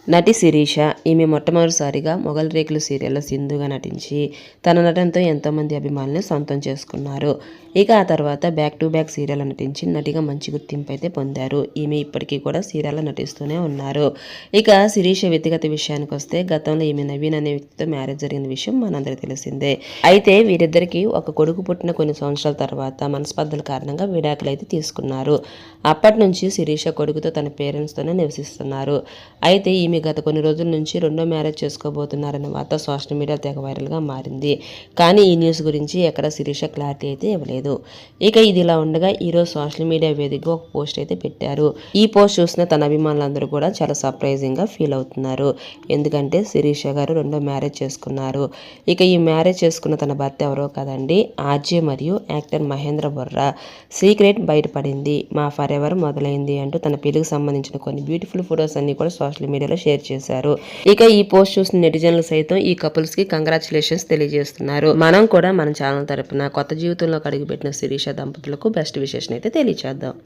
నటి శిరీష ఈమె మొట్టమొదటిసారిగా మొగల్ రేకులు సీరియల్లో సింధుగా నటించి తన నటనతో ఎంతోమంది అభిమానులను సొంతం చేసుకున్నారు. ఇక ఆ తర్వాత బ్యాక్ టు బ్యాక్ సీరియల్లో నటించి నటిగా మంచి గుర్తింపు అయితే పొందారు. ఈమె ఇప్పటికీ కూడా సీరియల్లో నటిస్తూనే ఉన్నారు. ఇక శిరీష వ్యక్తిగత విషయానికి వస్తే గతంలో ఈమె నవీన్ అనే వ్యక్తితో మ్యారేజ్ జరిగిన విషయం మనందరికీ తెలిసిందే. అయితే వీరిద్దరికీ ఒక కొడుకు పుట్టిన కొన్ని సంవత్సరాల తర్వాత మనస్పర్ధల కారణంగా విడాకులు అయితే తీసుకున్నారు. అప్పటి నుంచి శిరీష కొడుకుతో తన పేరెంట్స్తోనే నివసిస్తున్నారు. అయితే ఈమె గత కొన్ని రోజుల నుంచి రెండో మ్యారేజ్ చేసుకోబోతున్నారన్న వార్త సోషల్ మీడియా తెగ వైరల్గా మారింది. కానీ ఈ న్యూస్ గురించి ఎక్కడ శిరీష క్లారిటీ అయితే ఇవ్వలేదు. ఇక ఇది ఇలా ఉండగా ఈరోజు సోషల్ మీడియా వేదికగా ఒక పోస్ట్ అయితే పెట్టారు. ఈ పోస్ట్ చూసిన తన అభిమానులందరూ కూడా చాలా సర్ప్రైజింగ్గా ఫీల్ అవుతున్నారు. ఎందుకంటే శిరీష గారు రెండో మ్యారేజ్ చేసుకున్నారు. ఇక ఈ మ్యారేజ్ చేసుకున్న తన భర్త ఎవరో కదండి, ఆర్జే మరియు యాక్టర్ మహేంద్ర బొర్రా. సీక్రెట్ బయటపడింది, మా ఫర్ ఎవర్ మొదలైంది అంటూ తన పెళ్లికి సంబంధించిన కొన్ని బ్యూటిఫుల్ ఫొటోస్ అన్ని కూడా సోషల్ మీడియాలో షేర్ చేశారు. ఇక ఈ పోస్ట్ చూసిన నెటిజన్లు సైతం ఈ కపుల్స్ కి కంగ్రాచులేషన్స్ తెలియజేస్తున్నారు. మనం కూడా మన ఛానల్ తరపున కొత్త జీవితంలోకి అడుగుపెట్టిన శిరీష దంపతులకు బెస్ట్ విషెస్ అయితే తెలియజేద్దాం.